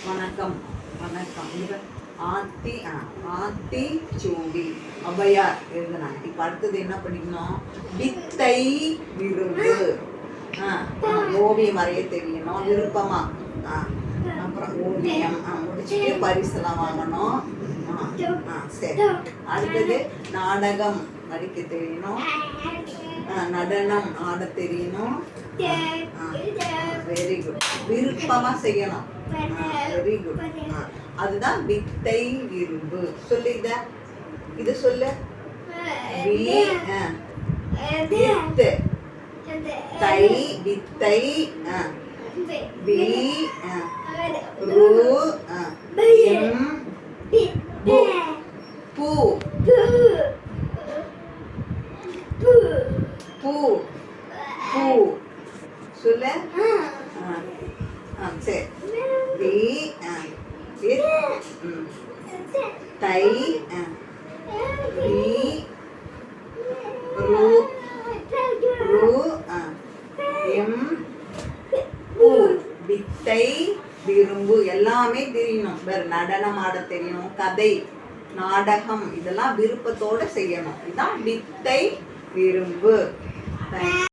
வணக்கம் வணக்கம். ஆத்தி சூடி ஔவையார் எழுதுனாங்க. இப்போ அடுத்தது என்ன படிக்கணும்? வித்தை விரும்பு. ஓவியம் வரைய தெரியணும் விருப்பமா. அப்புறம் ஓவியம் முடிச்சுட்டு பரிசுலாம் வாங்கணும். சரி. அடுத்தது நாடகம் நடிக்க தெரியணும். நடனம் ஆட தெரியணும். Very good. விருப்பமா செய்யணும். Very good. அதுதான் வித்தை விரும்பு. சொல்லு இது சொல்லு. தை வித்தை பூ பூ பூ சொல்லு. சரி. தை வித்தை விரும்பு எல்லாமே தெரியணும். வேற நடனம் ஆட தெரியணும், கதை நாடகம் இதெல்லாம் விருப்பத்தோட செய்யணும். இதுதான் வித்தை விரும்பு.